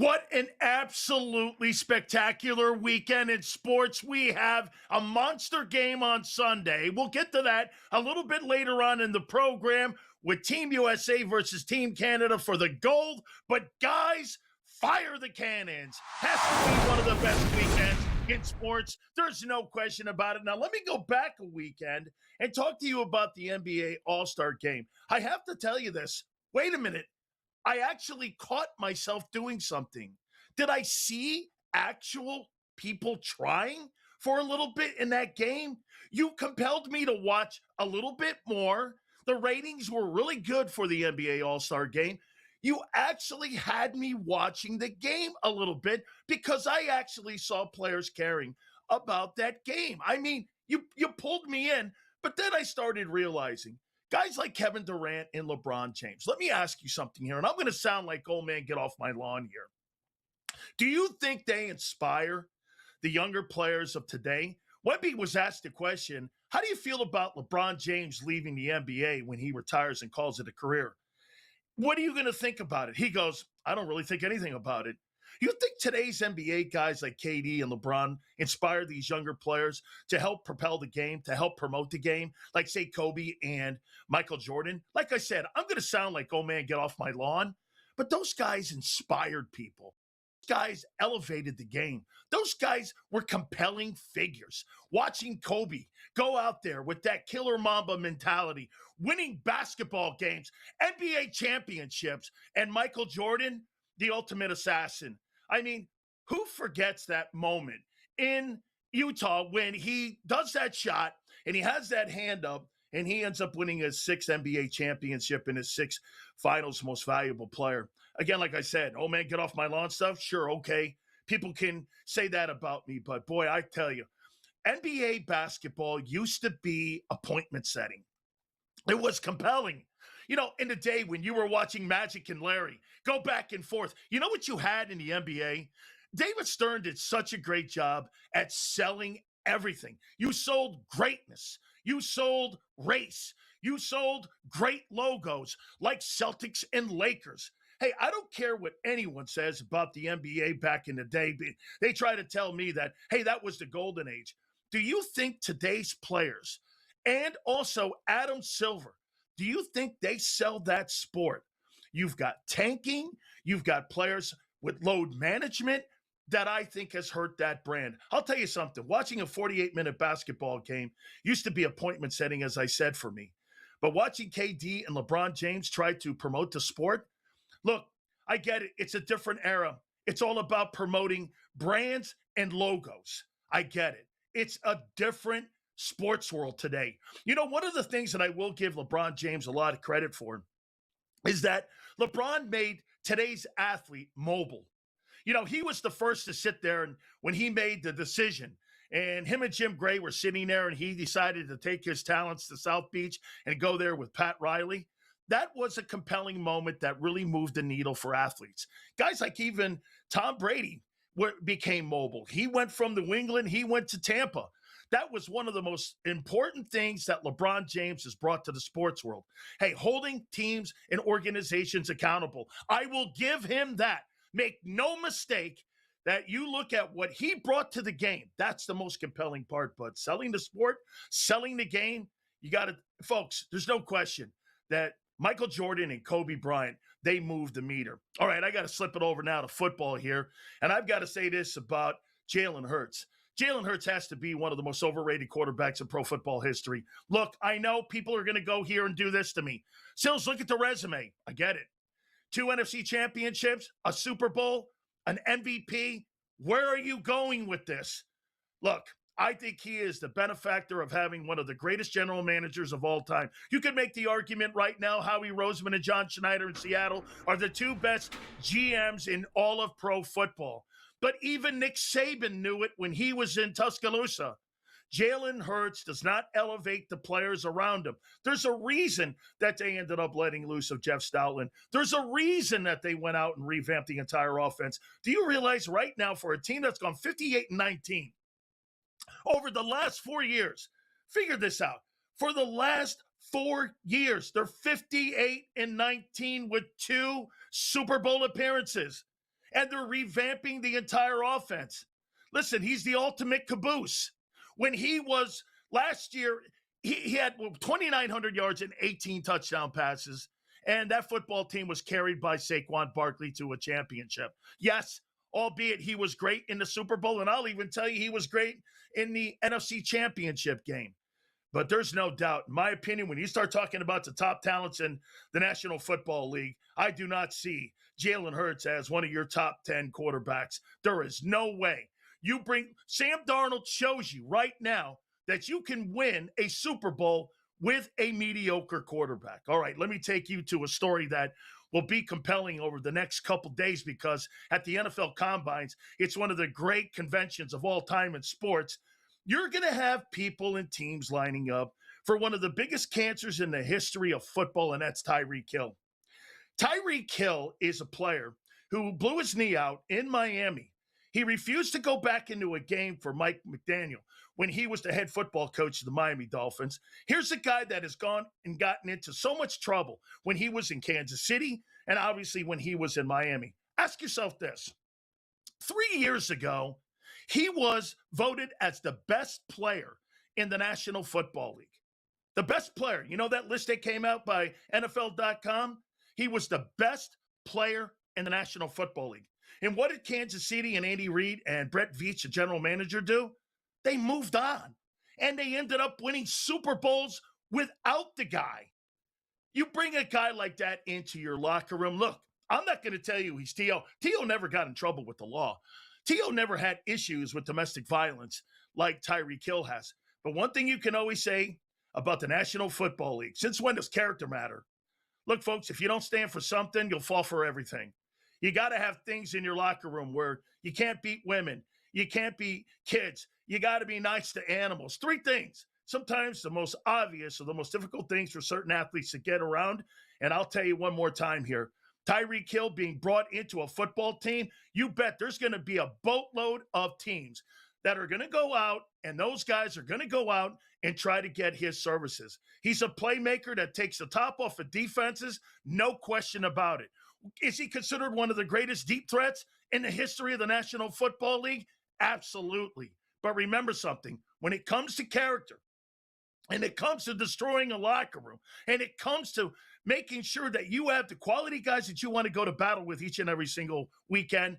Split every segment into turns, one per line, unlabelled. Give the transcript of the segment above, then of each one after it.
What an absolutely spectacular weekend in sports. We have a monster game on Sunday. We'll get to that a little bit later on in the program with Team USA versus Team Canada for the gold. But guys, fire the cannons. Has to be one of the best weekends in sports. There's no question about it. Now, let me go back a weekend and talk to you about the NBA All-Star Game. I have to tell you this. Wait a minute. I actually caught myself doing something. Did I see actual people trying for a little bit in that game? You compelled me to watch a little bit more. The ratings were really good for the NBA All-Star Game. You actually had me watching the game a little bit because I actually saw players caring about that game. I mean, you pulled me in, but then I started realizing guys like Kevin Durant and LeBron James. Let me ask you something here, and I'm going to sound like old man get off my lawn here. Do you think they inspire the younger players of today? Wemby was asked the question, how do you feel about LeBron James leaving the NBA when he retires and calls it a career? What are you going to think about it? He goes, I don't really think anything about it. You think today's NBA guys like KD and LeBron inspire these younger players to help propel the game, to help promote the game, like, say, Kobe and Michael Jordan? Like I said, I'm going to sound like, oh, man, get off my lawn. But those guys inspired people. Those guys elevated the game. Those guys were compelling figures. Watching Kobe go out there with that killer Mamba mentality, winning basketball games, NBA championships, and Michael Jordan, the ultimate assassin. I mean, who forgets that moment in Utah when he does that shot and he has that hand up and he ends up winning his sixth NBA championship and his sixth finals most valuable player? Again, like I said, oh man, get off my lawn stuff. Sure. Okay. People can say that about me, but boy, I tell you, NBA basketball used to be appointment setting. It was compelling. You know, in the day when you were watching Magic and Larry go back and forth, you know what you had in the NBA? David Stern did such a great job at selling everything. You sold greatness. You sold race. You sold great logos like Celtics and Lakers. Hey, I don't care what anyone says about the NBA back in the day. They try to tell me that, hey, that was the golden age. Do you think today's players and also Adam Silver, do you think they sell that sport? You've got tanking. You've got players with load management that I think has hurt that brand. I'll tell you something. Watching a 48-minute basketball game used to be appointment setting, as I said, for me. But watching KD and LeBron James try to promote the sport, look, I get it. It's a different era. It's all about promoting brands and logos. I get it. It's a different sports world today. You know, one of the things that I will give LeBron James a lot of credit for is that LeBron made today's athlete mobile. You know, he was the first to sit there and when he made the decision and him and Jim Gray were sitting there and he decided to take his talents to South Beach and go there with Pat Riley. That was a compelling moment that really moved the needle for athletes. Guys like even Tom Brady became mobile. He went from New England, he went to Tampa. That was one of the most important things that LeBron James has brought to the sports world. Hey, holding teams and organizations accountable. I will give him that. Make no mistake that you look at what he brought to the game. That's the most compelling part. But selling the sport, selling the game, you got to, folks, there's no question that Michael Jordan and Kobe Bryant, they moved the meter. All right, I got to slip it over now to football here. And I've got to say this about Jalen Hurts. Jalen Hurts has to be one of the most overrated quarterbacks in pro football history. Look, I know people are going to go here and do this to me. Sills, look at the resume. I get it. 2 NFC championships, a Super Bowl, an MVP. Where are you going with this? Look, I think he is the benefactor of having one of the greatest general managers of all time. You could make the argument right now Howie Roseman and John Schneider in Seattle are the 2 best GMs in all of pro football. But even Nick Saban knew it when he was in Tuscaloosa. Jalen Hurts does not elevate the players around him. There's a reason that they ended up letting loose of Jeff Stoutland. There's a reason that they went out and revamped the entire offense. Do you realize right now for a team that's gone 58-19 over the last 4 years, figure this out. For the last 4 years, they're 58-19 with 2 Super Bowl appearances. and they're revamping the entire offense. Listen, he's the ultimate caboose. When he was last year, he had 2,900 yards and 18 touchdown passes, and that football team was carried by Saquon Barkley to a championship. Yes, albeit he was great in the Super Bowl, and I'll even tell you he was great in the NFC Championship game. But there's no doubt, in my opinion, when you start talking about the top talents in the National Football League, I do not see Jalen Hurts as one of your top 10 quarterbacks. There is no way. You bring Sam Darnold shows you right now that you can win a Super Bowl with a mediocre quarterback. All right, let me take you to a story that will be compelling over the next couple days, because at the NFL Combines, it's one of the great conventions of all time in sports. You're going to have people and teams lining up for one of the biggest cancers in the history of football, and that's Tyreek Hill. Tyreek Hill is a player who blew his knee out in Miami. He refused to go back into a game for Mike McDaniel when he was the head football coach of the Miami Dolphins. Here's a guy that has gone and gotten into so much trouble when he was in Kansas City and obviously when he was in Miami. Ask yourself this. 3 years ago, he was voted as the best player in the National Football League. The best player. You know that list that came out by NFL.com? He was the best player in the National Football League. And what did Kansas City and Andy Reid and Brett Veach, the general manager, do? They moved on. And they ended up winning Super Bowls without the guy. You bring a guy like that into your locker room. Look, I'm not going to tell you he's T.O. T.O. never got in trouble with the law. T.O. never had issues with domestic violence like Tyreek Hill has. But one thing you can always say about the National Football League, since when does character matter? Look, folks, if you don't stand for something, you'll fall for everything. You got to have things in your locker room where you can't beat women. You can't beat kids. You got to be nice to animals. 3 things. Sometimes the most obvious or the most difficult things for certain athletes to get around. And I'll tell you one more time here. Tyreek Hill being brought into a football team, you bet there's going to be a boatload of teams that are going to go out, and those guys are going to go out and try to get his services. He's a playmaker that takes the top off of defenses, no question about it. Is he considered one of the greatest deep threats in the history of the National Football League? Absolutely. But remember something, when it comes to character, and it comes to destroying a locker room, and it comes to making sure that you have the quality guys that you want to go to battle with each and every single weekend,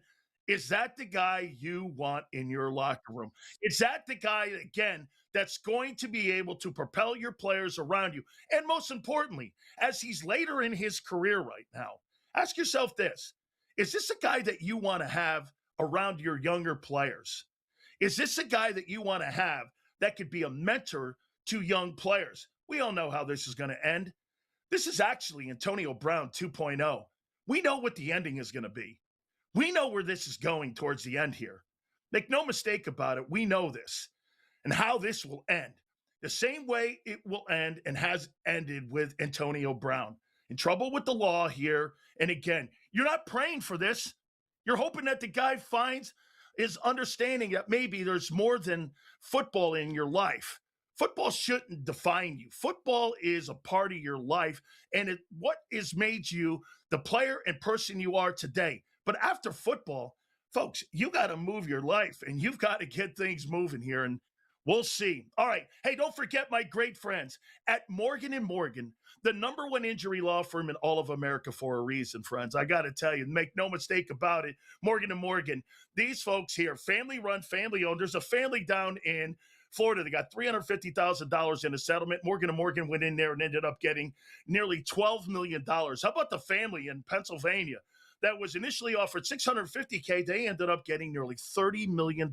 is that the guy you want in your locker room? Is that the guy, again, that's going to be able to propel your players around you? And most importantly, as he's later in his career right now, ask yourself this. Is this a guy that you want to have around your younger players? Is this a guy that you want to have that could be a mentor to young players? We all know how this is going to end. This is actually Antonio Brown 2.0. We know what the ending is going to be. We know where this is going towards the end here. Make no mistake about it. We know this and how this will end. The same way it will end and has ended with Antonio Brown. In trouble with the law here. And again, you're not praying for this. You're hoping that the guy finds his understanding that maybe there's more than football in your life. Football shouldn't define you. Football is a part of your life, and what has made you the player and person you are today. But after football, folks, you got to move your life, and you've got to get things moving here, and we'll see. All right. Hey, don't forget my great friends at Morgan & Morgan, the #1 injury law firm in all of America for a reason, friends. I got to tell you, make no mistake about it, Morgan & Morgan, these folks here, family-run, family-owned. There's a family down in Florida. They got $350,000 in a settlement. Morgan & Morgan went in there and ended up getting nearly $12 million. How about the family in Pennsylvania that was initially offered $650K? They ended up getting nearly $30 million.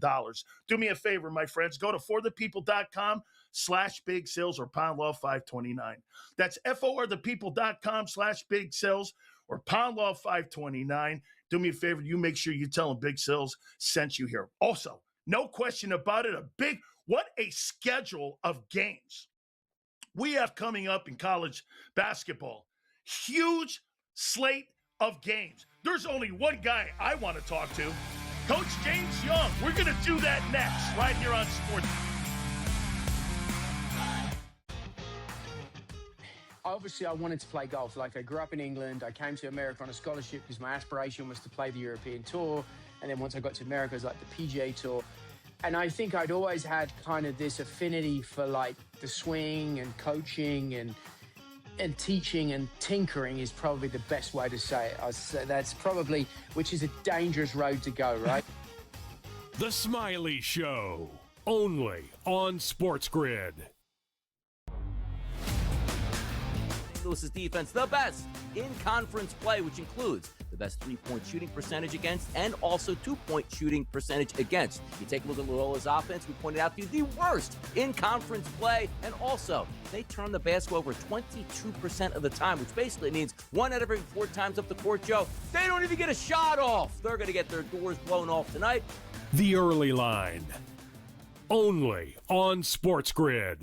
Do me a favor, my friends. Go to forthepeople.com/big sales or pound law 529. That's forthepeople.com/big sales or pound law 529. Do me a favor. You make sure you tell them Big Sales sent you here. Also, no question about it, what a schedule of games we have coming up in college basketball. Huge slate of games. There's only one guy I want to talk to, Coach James Young. We're going to do that next, right here on Sports.
obviously I wanted to play golf. Like, I grew up in England. I came to America on a scholarship because my aspiration was to play the European Tour. And then once I got to America, it was like the PGA Tour. And I think I'd always had kind of this affinity for like the swing and coaching and teaching and tinkering is probably the best way to say it. I'd say that's probably, which is a dangerous road to go, right?
The Smiley Show, only on SportsGrid.
Lewis's defense, the best in conference play, which includes the best three-point shooting percentage against and also two-point shooting percentage against. You take a look at Loyola's offense, we pointed out to you the worst in conference play, and also they turn the basket over 22% of the time, which basically means 1 out of every 4 times up the court, Joe, they don't even get a shot off. They're going to get their doors blown off tonight.
The Early Line, only on SportsGrid.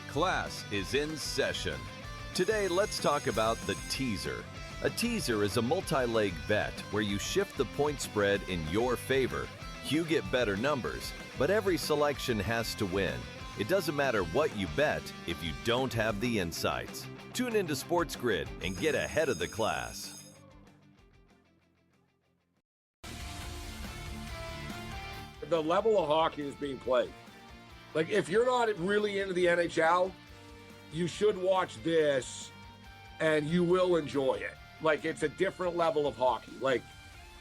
Class is in session. Today, let's talk about the teaser. A teaser is a multi-leg bet where you shift the point spread in your favor. You get better numbers, but every selection has to win. It doesn't matter what you bet if you don't have the insights. Tune into SportsGrid and get ahead of the class.
The level of hockey is being played. Like, if you're not really into the NHL, you should watch this and you will enjoy it. Like, it's a different level of hockey. Like,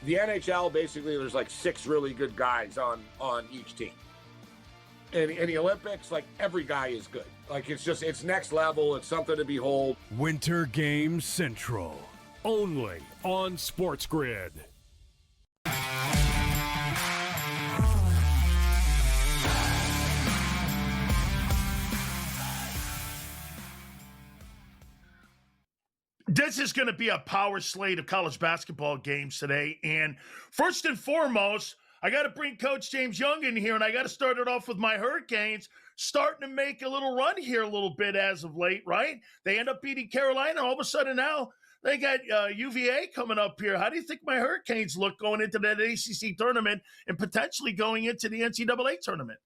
the NHL, basically, there's like 6 really good guys on each team. And in the Olympics, like, every guy is good. Like, it's next level. It's something to behold.
Winter Games Central, only on SportsGrid.
This is going to be a power slate of college basketball games today. And first and foremost, I got to bring Coach James Young in here, and I got to start it off with my Hurricanes starting to make a little run here a little bit as of late, right? They end up beating Carolina. All of a sudden now they got UVA coming up here. How do you think my Hurricanes look going into that ACC tournament and potentially going into the NCAA tournament?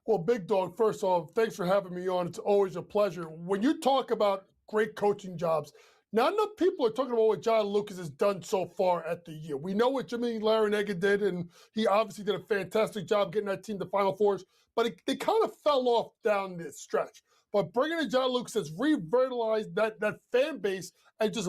Well, Big Dog, first off, thanks for having me on. It's always a pleasure. When you talk about great coaching jobs, not enough people are talking about what John Lucas has done so far at the year. We know what Jimmy Larrañaga did, and he obviously did a fantastic job getting that team to Final Fours, but they kind of fell off down this stretch. But bringing in John Lucas has revitalized that fan base and just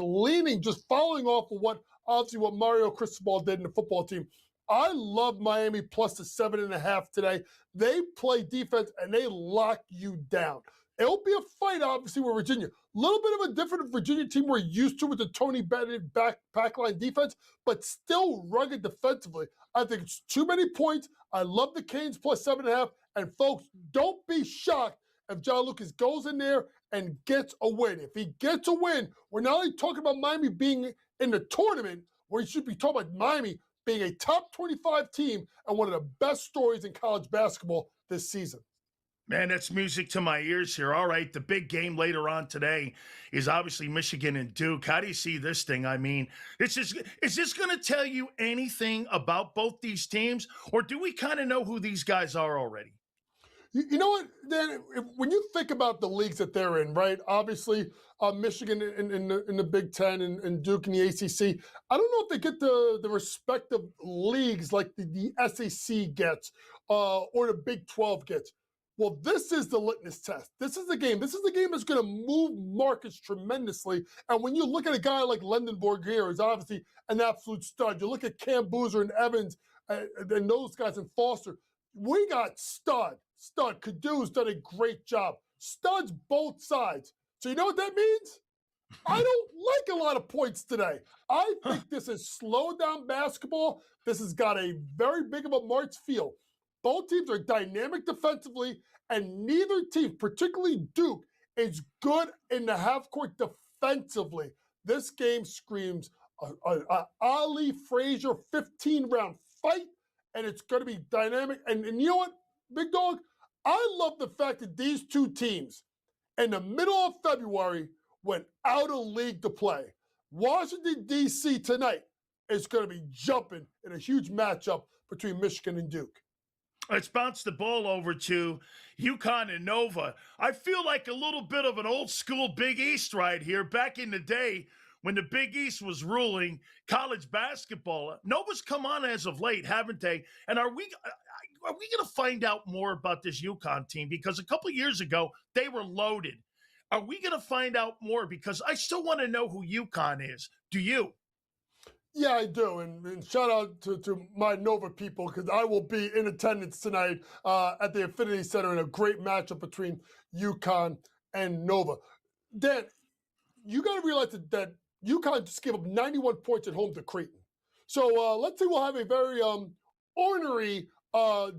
following off of what Mario Cristobal did in the football team. I love Miami plus the 7.5 today. They play defense, and they lock you down. It'll be a fight, obviously, with Virginia. A little bit of a different Virginia team we're used to with the Tony Bennett backline defense, but still rugged defensively. I think it's too many points. I love the Canes plus 7.5. And, folks, don't be shocked if John Lucas goes in there and gets a win. If he gets a win, we're not only talking about Miami being in the tournament, where you should be talking about Miami being a top 25 team and one of the best stories in college basketball this season.
Man, that's music to my ears here. All right, the big game later on today is obviously Michigan and Duke. How do you see this thing? I mean, is this going to tell you anything about both these teams, or do we kind of know who these guys are already?
You know what, Dan? When you think about the leagues that they're in, right? Obviously, Michigan in the Big Ten and Duke in the ACC. I don't know if they get the respective leagues like the SEC gets or the Big 12 gets. Well, this is the litmus test. This is the game. This is the game that's going to move markets tremendously. And when you look at a guy like Lendenborg here, who's obviously an absolute stud. You look at Cam Boozer and Evans and those guys and Foster. We got stud. Cadu's done a great job. Studs both sides. So you know what that means? I don't like a lot of points today. I think this is slowed down basketball. This has got a very big of a March feel. Both teams are dynamic defensively, and neither team, particularly Duke, is good in the half-court defensively. This game screams a Ali Frazier 15-round fight, and it's going to be dynamic. And you know what, Big Dog? I love the fact that these two teams, in the middle of February, went out of league to play. Washington, D.C. tonight is going to be jumping in a huge matchup between Michigan and Duke.
Let's bounce the ball over to UConn and Nova. I feel like a little bit of an old school Big East right here. Back in the day when the Big East was ruling college basketball, Nova's come on as of late, haven't they? And are we going to find out more about this UConn team? Because a couple years ago, they were loaded. Are we going to find out more? Because I still want to know who UConn is. Do you?
Yeah, I do. And shout out to my Nova people, because I will be in attendance tonight at the Infinity Center in a great matchup between UConn and Nova. Dan, you got to realize that UConn just gave up 91 points at home to Creighton. So let's say we'll have a very ornery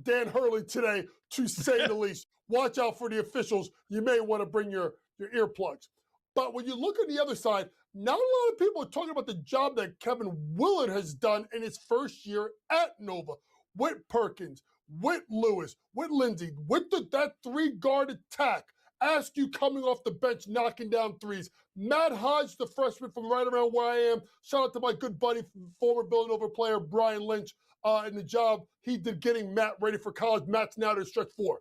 Dan Hurley today, to say the least. Watch out for the officials. You may want to bring your earplugs. But when you look at the other side, not a lot of people are talking about the job that Kevin Willard has done in his first year at Nova, with Perkins, with Lewis, with Lindsey, with that three-guard attack. Askew coming off the bench, knocking down threes. Matt Hodge, the freshman from right around where I am. Shout out to my good buddy, former Villanova player, Brian Lynch, and the job he did getting Matt ready for college. Matt's now to stretch four.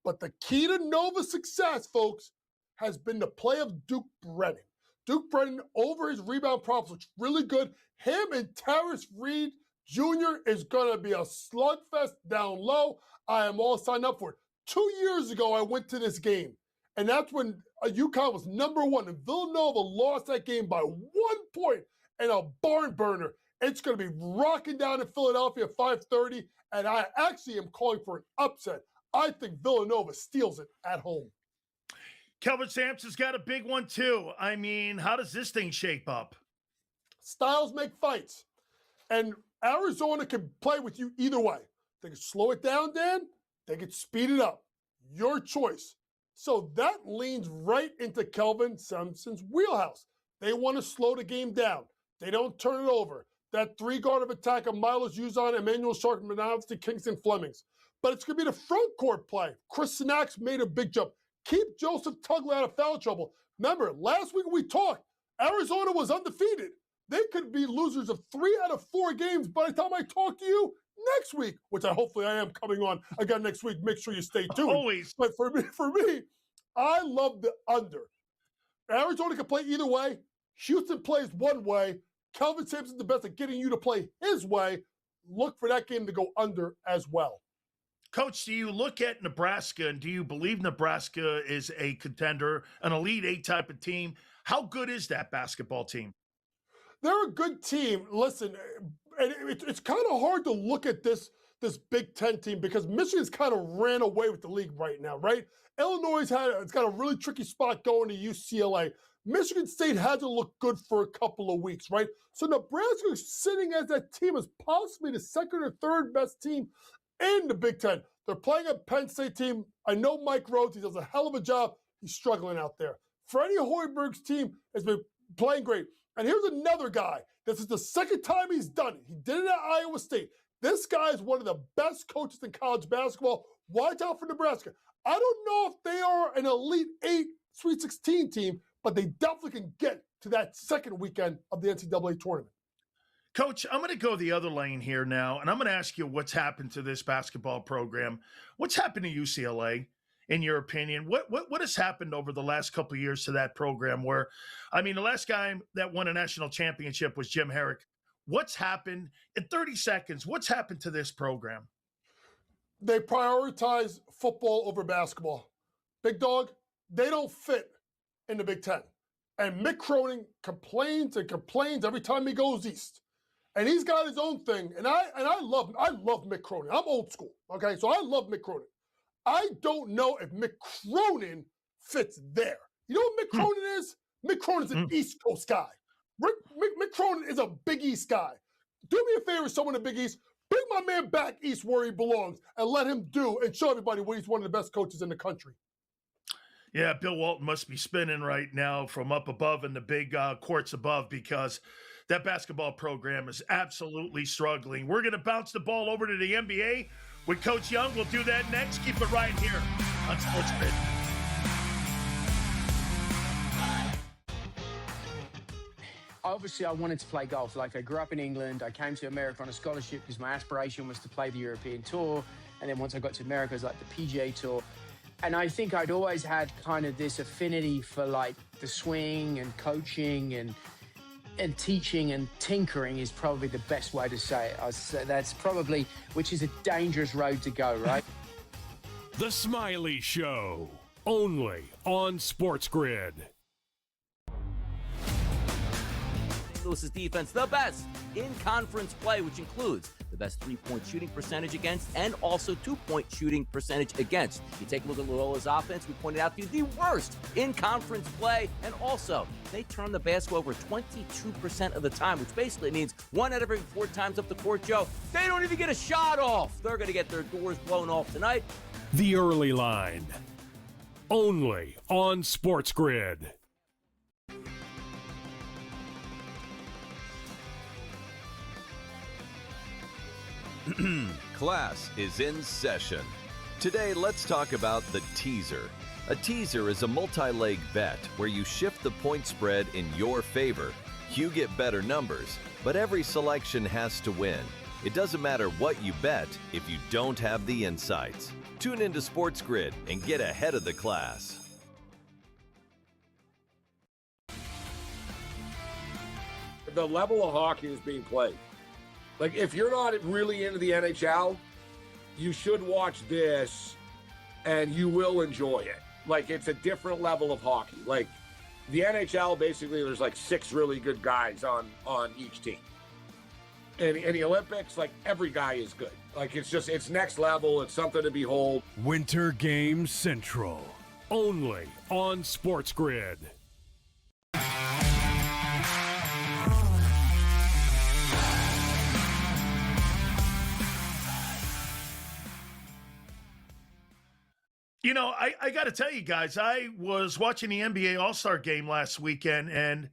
But the key to Nova's success, folks, has been the play of Duke Brennan. Duke Brennan, over his rebound props, looks really good. Him and Terrace Reed Jr. is going to be a slugfest down low. I am all signed up for it. 2 years ago, I went to this game, and that's when UConn was number one, and Villanova lost that game by 1 point and a barn burner. It's going to be rocking down in Philadelphia at 5:30, and I actually am calling for an upset. I think Villanova steals it at home.
Kelvin Sampson's got a big one, too. I mean, how does this thing shape up?
Styles make fights. And Arizona can play with you either way. They can slow it down, Dan. They can speed it up. Your choice. So that leans right into Kelvin Sampson's wheelhouse. They want to slow the game down. They don't turn it over. That three-guard of attack of Milos Uzan, Emmanuel Sharkman, and obviously Kingston Flemings. But it's going to be the front court play. Chris Sinak's made a big jump. Keep Joseph Tugler out of foul trouble. Remember, last week we talked, Arizona was undefeated. They could be losers of 3 out of 4 games by the time I talk to you next week, which hopefully I am coming on again next week. Make sure you stay tuned.
Always.
But for me, I love the under. Arizona can play either way. Houston plays one way. Kelvin Sampson's the best at getting you to play his way. Look for that game to go under as well.
Coach, do you look at Nebraska and do you believe Nebraska is a contender, an Elite Eight type of team? How good is that basketball team?
They're a good team. Listen, it's kind of hard to look at this Big Ten team because Michigan's kind of ran away with the league right now, right? Illinois it's got a really tricky spot going to UCLA. Michigan State hasn't looked good for a couple of weeks, right? So Nebraska is sitting as that team as possibly the second or third best team in the Big Ten. They're playing a Penn State team. I know Mike Rhodes. He does a hell of a job. He's struggling out there. Freddie Hoiberg's team has been playing great. And here's another guy. This is the second time he's done it. He did it at Iowa State. This guy is one of the best coaches in college basketball. Watch out for Nebraska. I don't know if they are an Elite Eight, Sweet 16 team, but they definitely can get to that second weekend of the NCAA tournament.
Coach, I'm going to go the other lane here now, and I'm going to ask you what's happened to this basketball program. What's happened to UCLA, in your opinion? What has happened over the last couple of years to that program where, I mean, the last guy that won a national championship was Jim Herrick. What's happened in 30 seconds? What's happened to this program?
They prioritize football over basketball. Big dog, they don't fit in the Big Ten. And Mick Cronin complains and complains every time he goes east. And he's got his own thing. And I love Mick Cronin. I'm old school, okay? So I love Mick Cronin. I don't know if Mick Cronin fits there. You know what Mick Cronin is? Mick Cronin's an East Coast guy. Mick Cronin is a Big East guy. Do me a favor, someone in the Big East. Bring my man back east where he belongs and let him do and show everybody why he's one of the best coaches in the country.
Yeah, Bill Walton must be spinning right now from up above in the big courts above because that basketball program is absolutely struggling. We're going to bounce the ball over to the NBA with Coach Young. We'll do that next. Keep it right here on SportsGrid.
Obviously, I wanted to play golf. Like, I grew up in England. I came to America on a scholarship because my aspiration was to play the European Tour. And then once I got to America, it was like the PGA Tour. And I think I'd always had kind of this affinity for, like, the swing and coaching and teaching and tinkering is probably the best way to say it. I'd say that's probably, which is a dangerous road to go, right?
The Smiley Show, only on SportsGrid.
Lewis's defense, the best in conference play, which includes the best three-point shooting percentage against and also two-point shooting percentage against. You take a look at Loyola's offense, we pointed out to you the worst in conference play, and also they turn the basket over 22% of the time, which basically means 1 out of every 4 times up the court, Joe, they don't even get a shot off. They're going to get their doors blown off tonight.
The Early Line, only on SportsGrid.
Class is in session. Today, let's talk about the teaser. A teaser is a multi-leg bet where you shift the point spread in your favor. You get better numbers, but every selection has to win. It doesn't matter what you bet if you don't have the insights. Tune into SportsGrid and get ahead of the class.
The level of hockey is being played. Like, if you're not really into the NHL, you should watch this and you will enjoy it. Like, it's a different level of hockey. Like, the NHL, basically, there's like 6 really good guys on each team. And in the Olympics, like, every guy is good. Like, it's next level. It's something to behold.
Winter Games Central, only on SportsGrid.
You know, I got to tell you guys, I was watching the NBA All-Star game last weekend, and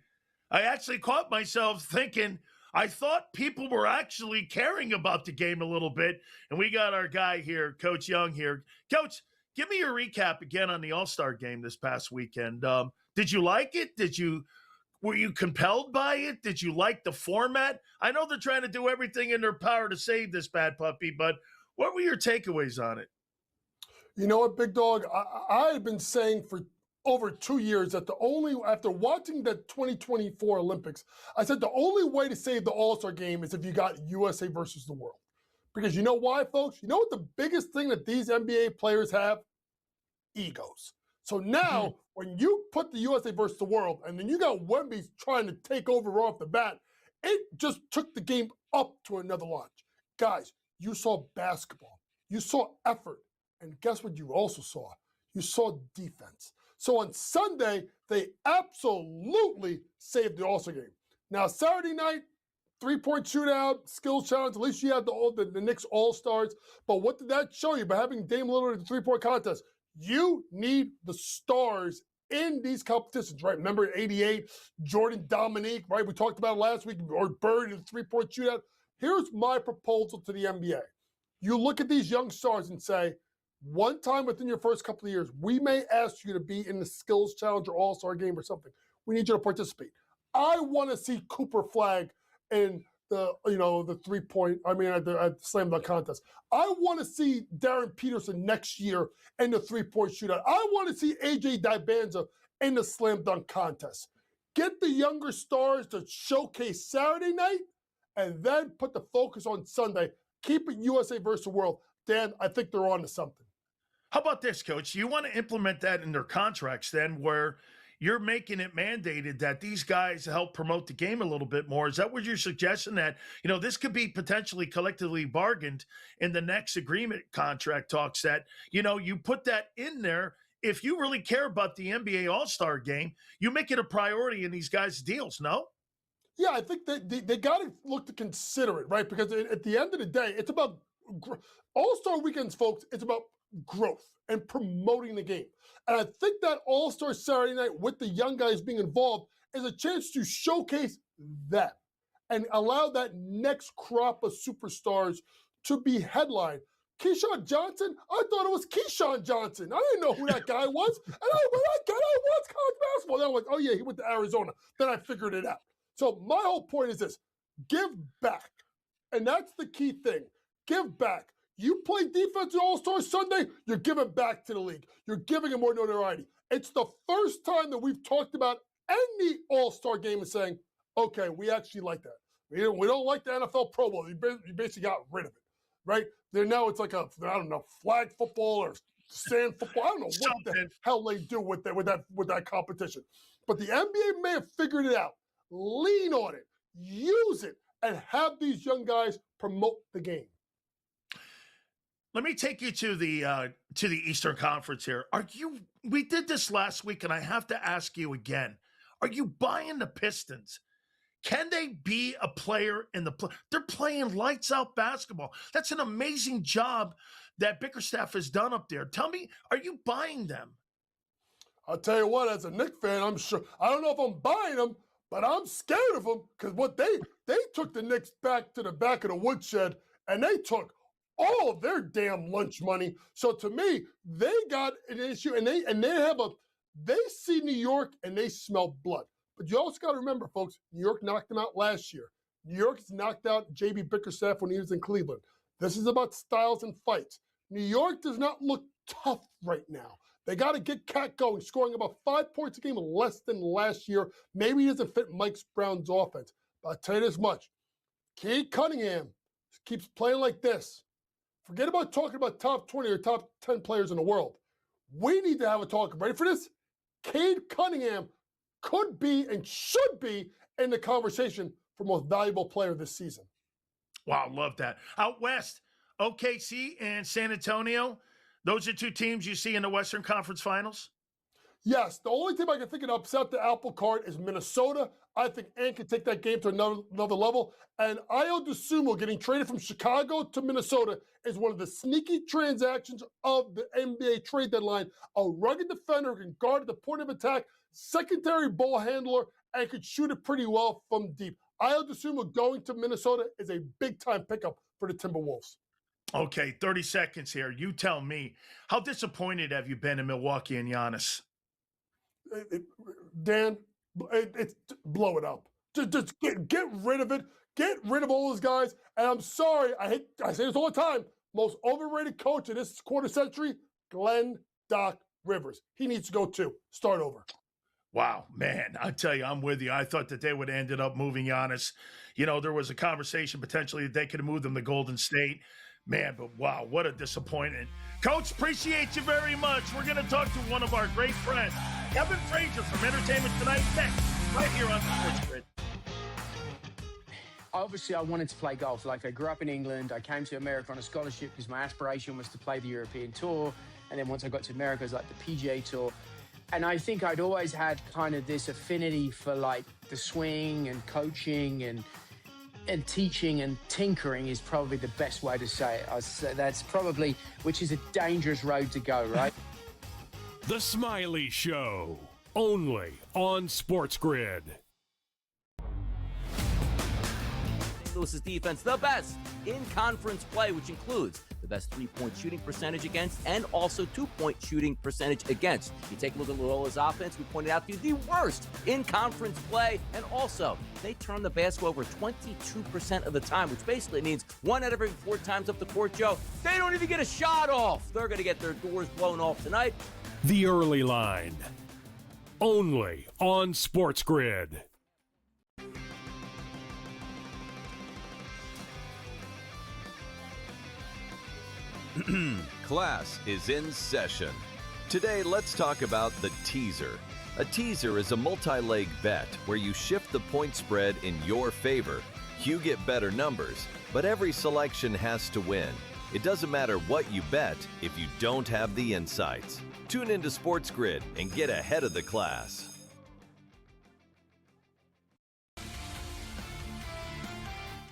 I actually caught myself thinking, I thought people were actually caring about the game a little bit. And we got our guy here, Coach Young here. Coach, give me your recap again on the All-Star game this past weekend. Did you like it? Were you compelled by it? Did you like the format? I know they're trying to do everything in their power to save this bad puppy, but what were your takeaways on it?
You know what, Big Dog? I've been saying for over 2 years that after watching the 2024 Olympics, I said the only way to save the All-Star game is if you got USA versus the world. Because you know why, folks? You know what the biggest thing that these NBA players have? Egos. So now, when you put the USA versus the world, and then you got Wemby trying to take over off the bat, it just took the game up to another notch. Guys, you saw basketball. You saw effort. And guess what you also saw? You saw defense. So on Sunday, they absolutely saved the All-Star game. Now, Saturday night, 3-point shootout, skills challenge, at least you had the Knicks All-Stars. But what did that show you by having Dame Lillard in the 3-point contest? You need the stars in these competitions, right? Remember in 88, Jordan Dominique, right? We talked about it last week, or Bird in the 3-point shootout. Here's my proposal to the NBA. You look at these young stars and say, one time within your first couple of years, we may ask you to be in the skills challenge or all-star game or something. We need you to participate. I want to see Cooper Flag in the 3-point, at the slam dunk contest. I want to see Darren Peterson next year in the 3-point shootout. I want to see AJ Dibanza in the slam dunk contest. Get the younger stars to showcase Saturday night and then put the focus on Sunday. Keep it USA versus the world. Dan, I think they're on to something.
How about this, Coach? You want to implement that in their contracts then, where you're making it mandated that these guys help promote the game a little bit more. Is that what you're suggesting, that, this could be potentially collectively bargained in the next agreement contract talks, that, you put that in there? If you really care about the NBA All-Star game, you make it a priority in these guys' deals, no?
Yeah, I think they got to look to consider it, right? Because at the end of the day, it's about All-Star weekends, folks. It's about growth and promoting the game. And I think that All-Star Saturday night with the young guys being involved is a chance to showcase them and allow that next crop of superstars to be headlined. Keyshawn Johnson, I thought it was Keyshawn Johnson. I didn't know who that guy was. And when that guy watched college basketball, then I was like, oh yeah, he went to Arizona. Then I figured it out. So my whole point is this: give back. And that's the key thing. Give back. You play defense at All-Star Sunday, you're giving back to the league. You're giving it more notoriety. It's the first time that we've talked about any All-Star game and saying, okay, we actually like that. We don't like the NFL Pro Bowl. You basically got rid of it, right? There now it's like flag football or sand football. I don't know what the hell they do with that competition. But the NBA may have figured it out. Lean on it. Use it. And have these young guys promote the game.
Let me take you to the Eastern Conference here. We did this last week, and I have to ask you again. Are you buying the Pistons? Can they be a player in the play? They're playing lights out basketball. That's an amazing job that Bickerstaff has done up there. Tell me, are you buying them?
I'll tell you what, as a Knicks fan, I'm sure. I don't know if I'm buying them, but I'm scared of them because what they took the Knicks back to the back of the woodshed, and they took all of their damn lunch money. So to me, they got an issue, and they see New York and they smell blood. But you also got to remember, folks, New York knocked them out last year. New York's knocked out J.B. Bickerstaff when he was in Cleveland. This is about styles and fights. New York does not look tough right now. They got to get Cat going, scoring about 5 points a game less than last year. Maybe he doesn't fit Mike Brown's offense. But I'll tell you this much. Cade Cunningham keeps playing like this. Forget about talking about top 20 or top 10 players in the world. We need to have a talk. Ready for this? Cade Cunningham could be and should be in the conversation for most valuable player this season.
Wow, love that. Out west, OKC and San Antonio. Those are two teams you see in the Western Conference Finals?
Yes. The only team I can think of to upset the apple cart is Minnesota. I think Ant can take that game to another level. And Ayo Dosunmu getting traded from Chicago to Minnesota is one of the sneaky transactions of the NBA trade deadline. A rugged defender who can guard at the point of attack, secondary ball handler, and could shoot it pretty well from deep. Ayo Dosunmu going to Minnesota is a big-time pickup for the Timberwolves.
Okay, 30 seconds here. You tell me, how disappointed have you been in Milwaukee and Giannis?
Dan, it's blow it up. Just get rid of it. Get rid of all those guys. And I'm sorry, I say this all the time. Most overrated coach in this quarter century, Glenn Doc Rivers. He needs to go too. Start over.
Wow, man, I tell you, I'm with you. I thought that they would have ended up moving Giannis. You know, there was a conversation potentially that they could have moved him to Golden State. Man, but wow, what a disappointment. Coach, appreciate you very much. We're going to talk to one of our great friends, Kevin Frazier from Entertainment Tonight, next, right here on SportsGrid.
Obviously, I wanted to play golf. Like, I grew up in England. I came to America on a scholarship because my aspiration was to play the European Tour. And then once I got to America, it was like the PGA Tour. And I think I'd always had kind of this affinity for, like, the swing and coaching and teaching and tinkering is probably the best way to say it. I'd say that's probably, which is a dangerous road to go, right?
The Smiley Show, only on SportsGrid.
Lewis's defense, the best in conference play, which includes the best three-point shooting percentage against and also two-point shooting percentage against. You take a look at Loyola's offense, we pointed out to you the worst in conference play, and also they turn the basket over 22% of the time, which basically means 1 out of every 4 times up the court, Joe, they don't even get a shot off. They're going to get their doors blown off tonight.
The Early Line, only on SportsGrid.
Class is in session. Today, let's talk about the teaser. A teaser is a multi-leg bet where you shift the point spread in your favor. You get better numbers, but every selection has to win. It doesn't matter what you bet if you don't have the insights. Tune into SportsGrid and get ahead of the class.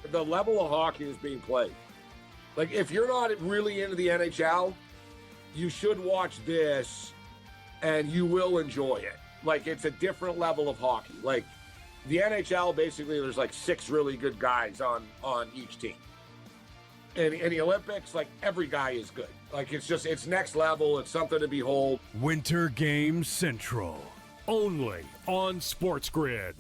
The level of hockey is being played. Like, if you're not really into the NHL, you should watch this and you will enjoy it. Like, it's a different level of hockey. Like, the NHL, basically, there's like 6 really good guys on each team. And in the Olympics, like, every guy is good. Like, it's next level. It's something to behold.
Winter Games Central, only on SportsGrid.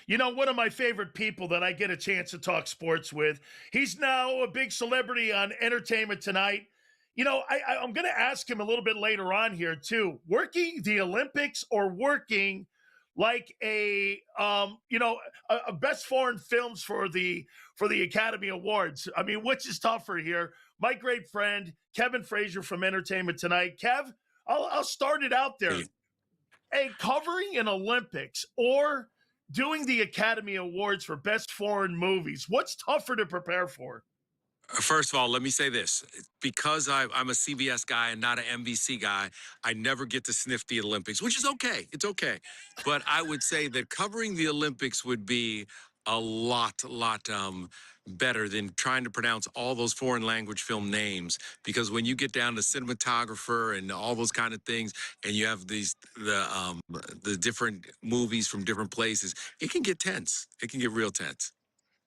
You know, one of my favorite people that I get a chance to talk sports with, he's now a big celebrity on Entertainment Tonight. You know, I'm going to ask him a little bit later on here, too. Working the Olympics or working like a best foreign films for the Academy Awards. I mean, which is tougher here? My great friend, Kevin Frazier from Entertainment Tonight. Kev, I'll start it out there. Hey, covering an Olympics or doing the Academy Awards for Best Foreign Movies, what's tougher to prepare for?
First of all, let me say this. Because I'm a CBS guy and not an NBC guy, I never get to sniff the Olympics, which is okay. It's okay. But I would say that covering the Olympics would be a lot better than trying to pronounce all those foreign language film names. Because when you get down to cinematographer and all those kind of things, and you have the different movies from different places, it can get tense. It can get real tense.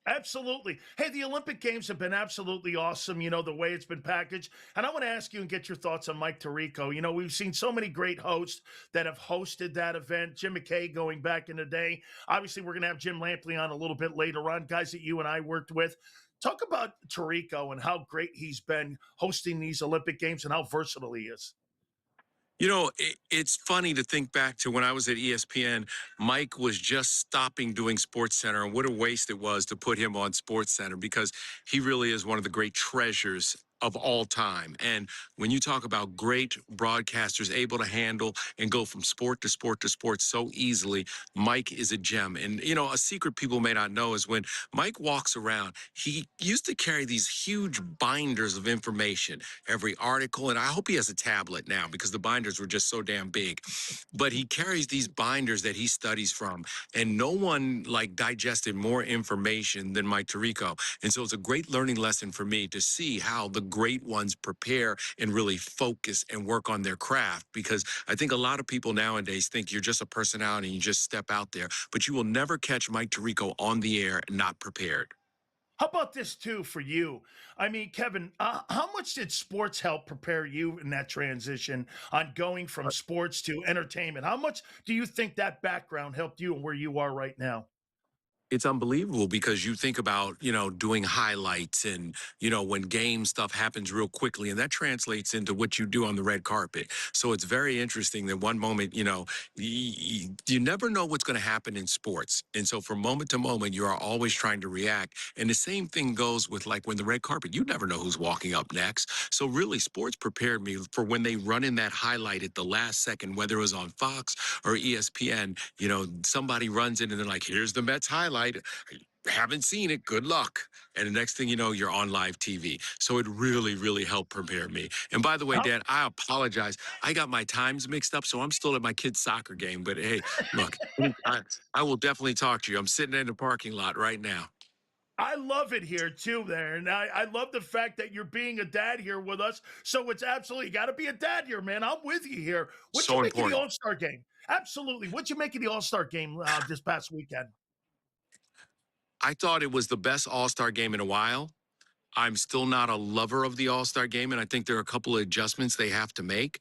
Absolutely. Hey, the Olympic Games have been absolutely awesome, you know, the way it's been packaged. And I want to ask you and get your thoughts on Mike Tirico. You know, we've seen so many great hosts that have hosted that event. Jim McKay going back in the day. Obviously, we're going to have Jim Lampley on a little bit later on, guys that you and I worked with. Talk about Tirico and how great he's been hosting these Olympic Games and how versatile he is.
You know, it's funny to think back to when I was at ESPN. Mike was just stopping doing SportsCenter, and what a waste it was to put him on SportsCenter, because he really is one of the great treasures of all time. And when you talk about great broadcasters able to handle and go from sport to sport to sport so easily, Mike is a gem. And, you know, a secret people may not know is when Mike walks around, he used to carry these huge binders of information, every article. And I hope he has a tablet now because the binders were just so damn big. But he carries these binders that he studies from. And no one like digested more information than Mike Tirico. And so it's a great learning lesson for me to see how the great ones prepare and really focus and work on their craft, because I think a lot of people nowadays think you're just a personality and you just step out there, but you will never catch Mike Tirico on the air not prepared.
How about this, too, for you? I mean, Kevin, how much did sports help prepare you in that transition on going from sports to entertainment? How much do you think that background helped you and where you are right now?
It's unbelievable because you think about, you know, doing highlights and, you know, when game stuff happens real quickly, and that translates into what you do on the red carpet. So it's very interesting that one moment, you know, you never know what's going to happen in sports. And so from moment to moment, you are always trying to react. And the same thing goes with like when the red carpet, you never know who's walking up next. So really sports prepared me for when they run in that highlight at the last second, whether it was on Fox or ESPN, you know, somebody runs in and they're like, here's the Mets highlight. Haven't seen it. Good luck. And the next thing you know, you're on live TV. So it really helped prepare me. And by the way, Dan, I apologize. I got my times mixed up, so I'm still at my kid's soccer game. But hey, look, I will definitely talk to you. I'm sitting in the parking lot right now.
I love it here too, there. And I love the fact that you're being a dad here with us. So it's absolutely got to be a dad here, man. I'm with you here. What'd you make of the All-Star game? Absolutely. What'd you make of the All-Star game this past weekend?
I thought it was the best All-Star game in a while. I'm still not a lover of the All-Star game, and I think there are a couple of adjustments they have to make.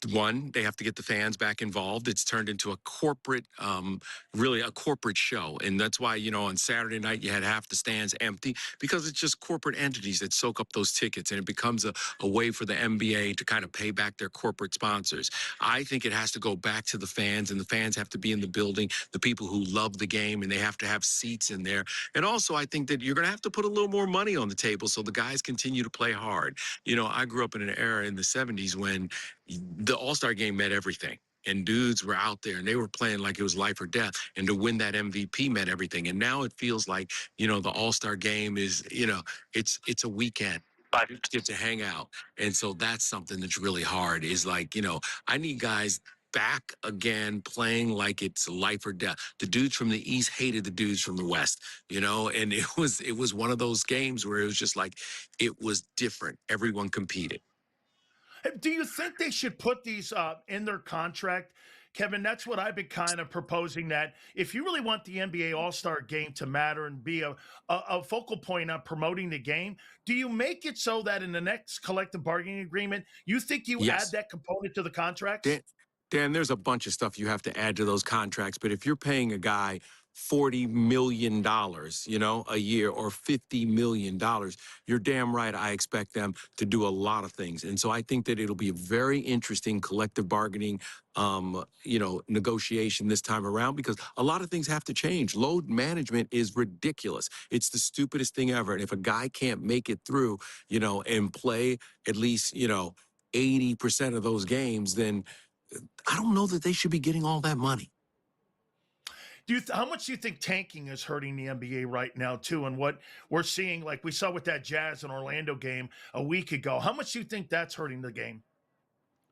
One, they have to get the fans back involved. It's turned into a corporate, really a corporate show. And that's why, you know, on Saturday night, you had half the stands empty because it's just corporate entities that soak up those tickets. And it becomes a way for the NBA to kind of pay back their corporate sponsors. I think it has to go back to the fans, and the fans have to be in the building, the people who love the game, and they have to have seats in there. And also, I think that you're going to have to put a little more money on the table so the guys continue to play hard. You know, I grew up in an era in the 70s when the All-Star game meant everything. And dudes were out there and they were playing like it was life or death. And to win that MVP meant everything. And now it feels like, you know, the All-Star game is, you know, it's a weekend. I get to hang out. And so that's something that's really hard is like, you know, I need guys back again playing like it's life or death. The dudes from the East hated the dudes from the West, you know, and it was one of those games where it was just like, it was different. Everyone competed.
Do you think they should put these in their contract? Kevin, that's what I've been kind of proposing, that if you really want the NBA All-Star game to matter and be a focal point on promoting the game, do you make it so that in the next collective bargaining agreement, you think you add that component to the contracts?
Dan, there's a bunch of stuff you have to add to those contracts, but if you're paying a guy $40 million, a year or $50 million, you're damn right I expect them to do a lot of things. And so I think that it'll be a very interesting collective bargaining, negotiation this time around, because a lot of things have to change. Load management is ridiculous. It's the stupidest thing ever. And if a guy can't make it through, and play at least, 80% of those games, then I don't know that they should be getting all that money.
How much do you think tanking is hurting the NBA right now, too? And what we're seeing, like we saw with that Jazz and Orlando game a week ago, how much do you think that's hurting the game?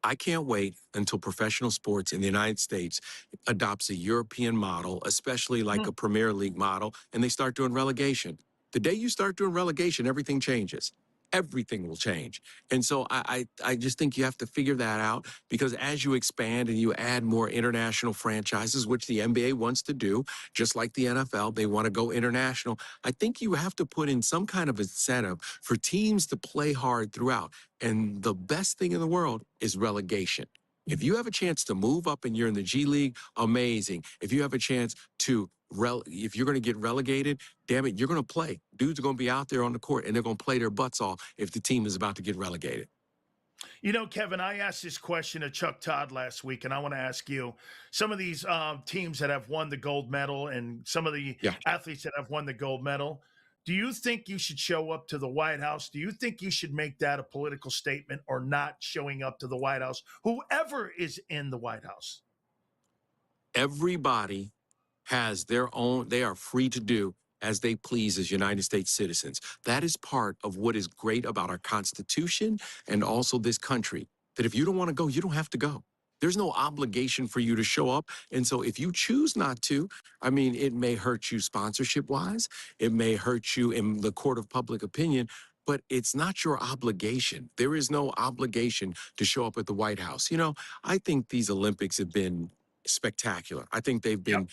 I can't wait until professional sports in the United States adopts a European model, especially like a Premier League model, and they start doing relegation. The day you start doing relegation, everything changes. Everything will change. And so I just think you have to figure that out, because as you expand and you add more international franchises, which the NBA wants to do, just like the NFL, they want to go international. I think you have to put in some kind of incentive for teams to play hard throughout. And the best thing in the world is relegation. If you have a chance to move up and you're in the G League, amazing. If you have a chance to if you're going to get relegated, damn it, you're going to play. Dudes are going to be out there on the court, and they're going to play their butts off if the team is about to get relegated.
Kevin, I asked this question to Chuck Todd last week, and I want to ask you, some of these teams that have won the gold medal and some of the athletes that have won the gold medal, do you think you should show up to the White House? Do you think you should make that a political statement, or not showing up to the White House, whoever is in the White House?
Everybody has their own, they are free to do as they please as United States citizens. That is part of what is great about our Constitution and also this country, that if you don't want to go, you don't have to go. There's no obligation for you to show up. And so if you choose not to, it may hurt you sponsorship-wise. It may hurt you in the court of public opinion, but it's not your obligation. There is no obligation to show up at the White House. I think these Olympics have been spectacular. I think they've been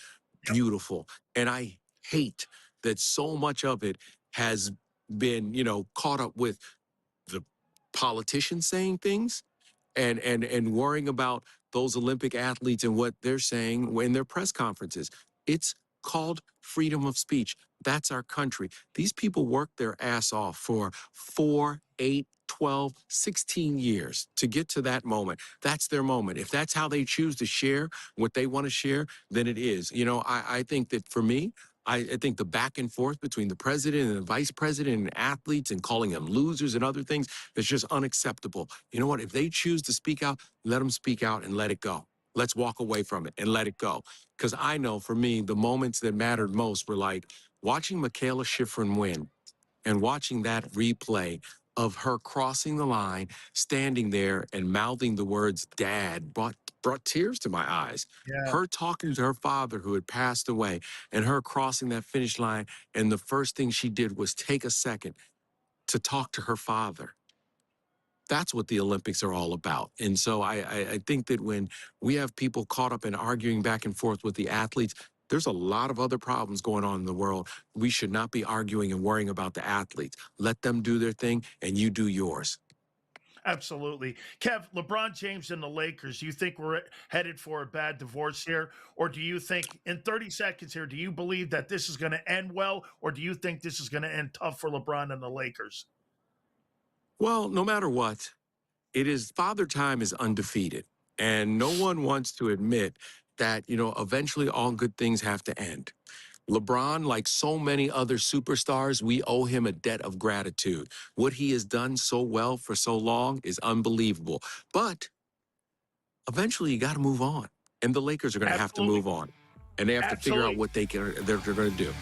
beautiful. And I hate that so much of it has been, caught up with the politicians saying things and worrying about those Olympic athletes and what they're saying in their press conferences. It's called freedom of speech. That's our country. These people work their ass off for 4, 8, 12, 16 years to get to that moment. That's their moment. If that's how they choose to share what they want to share, then it is. I think that for me, I think the back and forth between the president and the vice president and athletes and calling them losers and other things, that's just unacceptable. You know what? If they choose to speak out, let them speak out and let it go. Let's walk away from it and let it go. Because I know for me, the moments that mattered most were like watching Michaela Schifrin win and watching that replay of her crossing the line, standing there and mouthing the words "Dad" brought tears to my eyes.
Yeah.
Her talking to her father who had passed away and her crossing that finish line. And the first thing she did was take a second to talk to her father. That's what the Olympics are all about. And so I think that when we have people caught up in arguing back and forth with the athletes, there's a lot of other problems going on in the world. We should not be arguing and worrying about the athletes. Let them do their thing and you do yours.
Absolutely. Kev, LeBron James and the Lakers, do you think we're headed for a bad divorce here? Or do you think, in 30 seconds here, do you believe that this is going to end well? Or do you think this is going to end tough for LeBron and the Lakers?
Well, no matter what, Father Time is undefeated. And no one wants to admit that, eventually all good things have to end. LeBron, like so many other superstars, we owe him a debt of gratitude. What he has done so well for so long is unbelievable. But eventually you got to move on. And the Lakers are going to have to move on. And they have to figure out what they're going to do.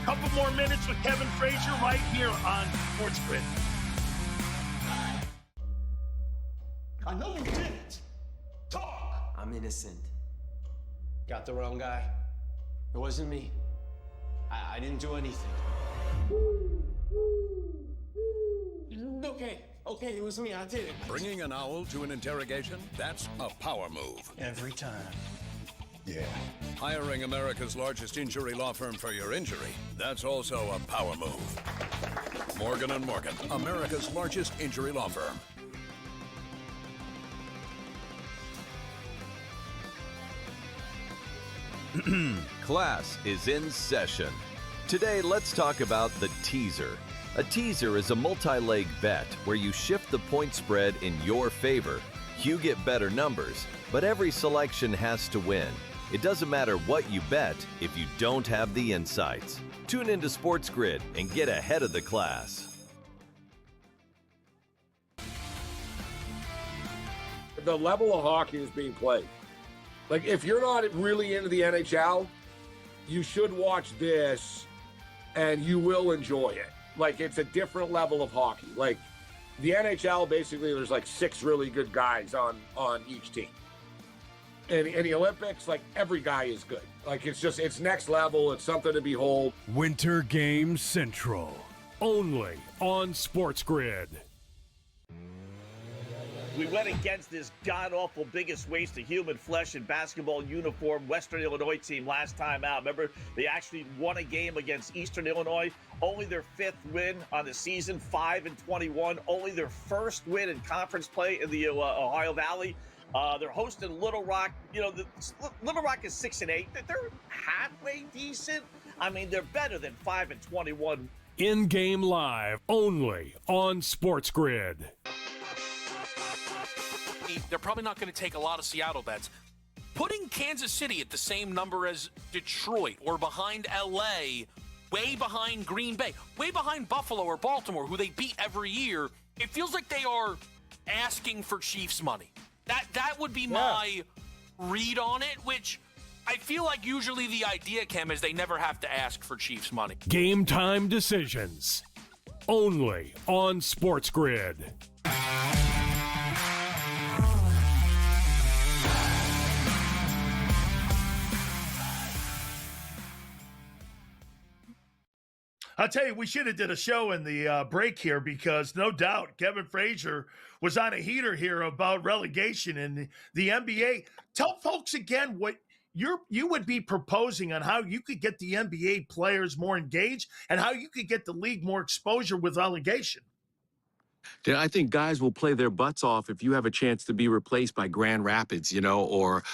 Couple more minutes with Kevin Frazier right here on SportsGrid.
I know you didn't. Talk.
I'm innocent. Got the wrong guy. It wasn't me. I didn't do anything. Okay, it was me. I did it.
Bringing an owl to an interrogation? That's a power move.
Every time. Yeah.
Hiring America's largest injury law firm for your injury? That's also a power move. Morgan & Morgan, America's largest injury law firm.
Class is in session. Today, let's talk about the teaser. A teaser is a multi-leg bet where you shift the point spread in your favor. You get better numbers, but every selection has to win. It doesn't matter what you bet if you don't have the insights. Tune into SportsGrid and get ahead of the class.
The level of hockey is being played. Like, if you're not really into the NHL, you should watch this and you will enjoy it. Like, it's a different level of hockey. Like, the NHL, basically, there's like 6 really good guys on each team. And in the Olympics, like, every guy is good. Like, it's next level. It's something to behold.
Winter Games Central, only on SportsGrid.
We went against this god-awful biggest waste of human flesh in basketball uniform Western Illinois team last time out. Remember, they actually won a game against Eastern Illinois. Only their 5th win on the season, 5-21. Only their first win in conference play in the Ohio Valley. They're hosting Little Rock. You know, Little Rock is 6-8. They're halfway decent. I mean, they're better than 5-21.
In-game live, only on SportsGrid.
They're probably not going to take a lot of Seattle bets. Putting Kansas City at the same number as Detroit or behind LA, way behind Green Bay, way behind Buffalo or Baltimore, who they beat every year, it feels like they are asking for Chiefs money. That would be my read on it, which I feel like usually the idea, Cam, is they never have to ask for Chiefs money.
Game time decisions, only on SportsGrid.
I'll tell you, we should have did a show in the break here because no doubt Kevin Frazier was on a heater here about relegation in the NBA. Tell folks again what you would be proposing on how you could get the NBA players more engaged and how you could get the league more exposure with relegation.
I think guys will play their butts off if you have a chance to be replaced by Grand Rapids, you know, or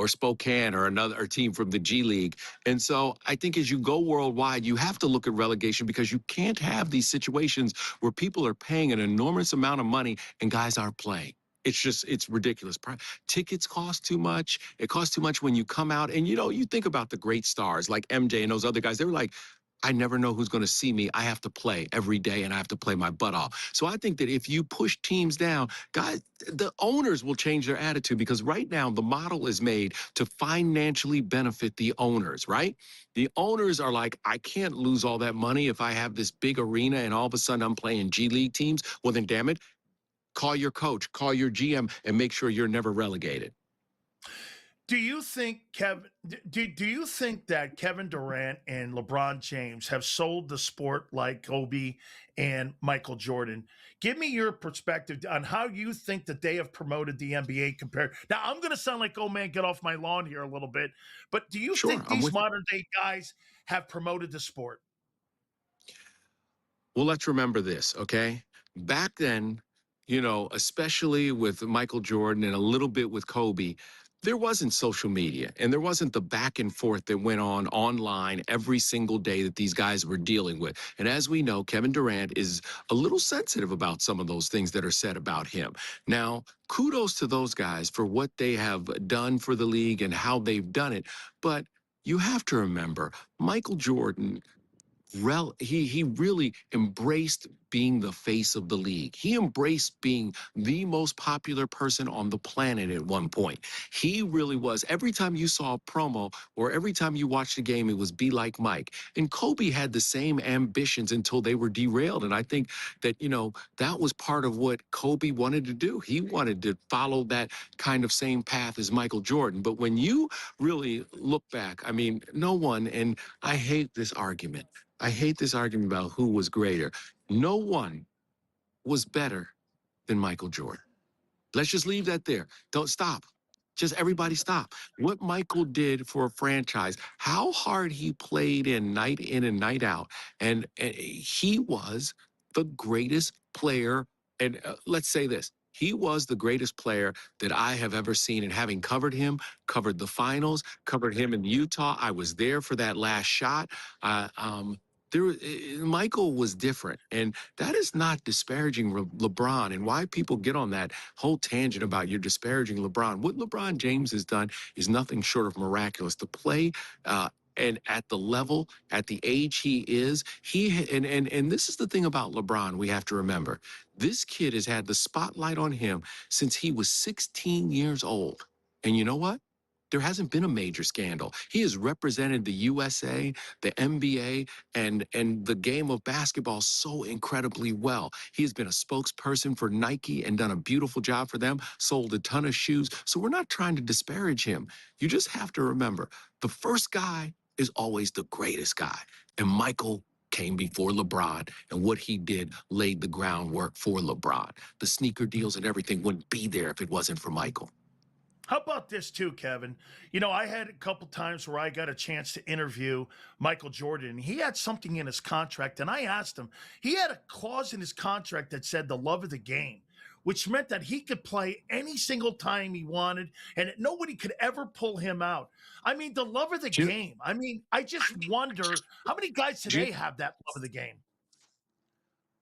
Spokane or another team from the G League. And so I think as you go worldwide, you have to look at relegation because you can't have these situations where people are paying an enormous amount of money and guys aren't playing. It's ridiculous. Tickets cost too much. It costs too much when you come out. And, you know, you think about the great stars like MJ and those other guys. They were like, I never know who's going to see me. I have to play every day, and I have to play my butt off. So I think that if you push teams down, guys, the owners will change their attitude because right now the model is made to financially benefit the owners, right? The owners are like, I can't lose all that money if I have this big arena and all of a sudden I'm playing G League teams. Well, then, damn it, call your coach, call your GM, and make sure you're never relegated.
Do you think, Kevin? Do you think that Kevin Durant and LeBron James have sold the sport like Kobe and Michael Jordan? Give me your perspective on how you think that they have promoted the NBA compared. Now, I'm going to sound like, oh man, get off my lawn here a little bit, but do you think these modern day guys have promoted the sport?
Well, let's remember this, okay? Back then, you know, especially with Michael Jordan and a little bit with Kobe, there wasn't social media and there wasn't the back and forth that went on online every single day that these guys were dealing with. And as we know, Kevin Durant is a little sensitive about some of those things that are said about him. Now, kudos to those guys for what they have done for the league and how they've done it. But you have to remember, Michael Jordan, he really embraced being the face of the league. He embraced being the most popular person on the planet at one point. He really was. Every time you saw a promo or every time you watched a game, it was be like Mike. And Kobe had the same ambitions until they were derailed. And I think that, you know, that was part of what Kobe wanted to do. He wanted to follow that kind of same path as Michael Jordan. But when you really look back, I mean, no one, and I hate this argument. I hate this argument about who was greater. No one was better than Michael Jordan. Let's just leave that there. Don't stop. Just everybody stop. What Michael did for a franchise, how hard he played in and night out. And he was the greatest player. And let's say this. He was the greatest player that I have ever seen. And having covered him, covered the finals, covered him in Utah, I was there for that last shot. Michael was different, and that is not disparaging LeBron. And why people get on that whole tangent about you're disparaging LeBron. What LeBron James has done is nothing short of miraculous. To play and at the level, at the age he is, and this is the thing about LeBron we have to remember. This kid has had the spotlight on him since he was 16 years old. And you know what? There hasn't been a major scandal. He has represented the USA, the NBA, and the game of basketball so incredibly well. He has been a spokesperson for Nike and done a beautiful job for them, sold a ton of shoes. So we're not trying to disparage him. You just have to remember, the first guy is always the greatest guy. And Michael came before LeBron, and what he did laid the groundwork for LeBron. The sneaker deals and everything wouldn't be there if it wasn't for Michael.
How about this too, Kevin? You know, I had a couple times where I got a chance to interview Michael Jordan. He had something in his contract, and I asked him. He had a clause in his contract that said the love of the game, which meant that he could play any single time he wanted, and that nobody could ever pull him out. I mean, the love of the game. I mean, I just wonder how many guys today have that love of the game.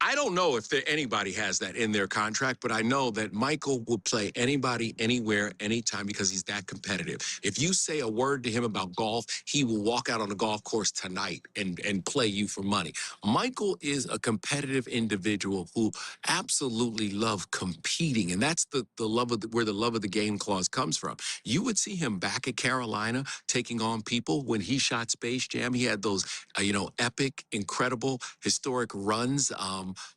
I don't know if anybody has that in their contract, but I know that Michael will play anybody, anywhere, anytime because he's that competitive. If you say a word to him about golf, he will walk out on the golf course tonight and play you for money. Michael is a competitive individual who absolutely loves competing, and that's the love of where the love of the game clause comes from. You would see him back at Carolina taking on people when he shot Space Jam. He had those, epic, incredible, historic runs.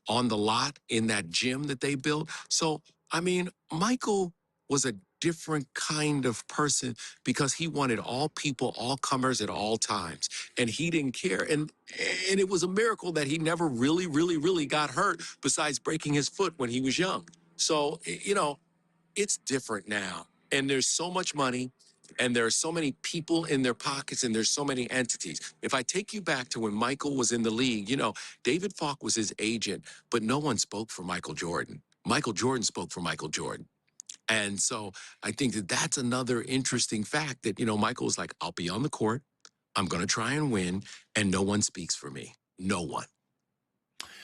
On the lot in that gym that they built. So, I mean, Michael was a different kind of person because he wanted all people, all comers at all times. And he didn't care. And it was a miracle that he never really, really, really got hurt besides breaking his foot when he was young. So, it's different now. And there's so much money. And there are so many people in their pockets, and there's so many entities. If I take you back to when Michael was in the league, David Falk was his agent, but no one spoke for Michael Jordan. Michael Jordan spoke for Michael Jordan. And so I think that that's another interesting fact that, Michael was like, I'll be on the court. I'm going to try and win. And no one speaks for me. No one.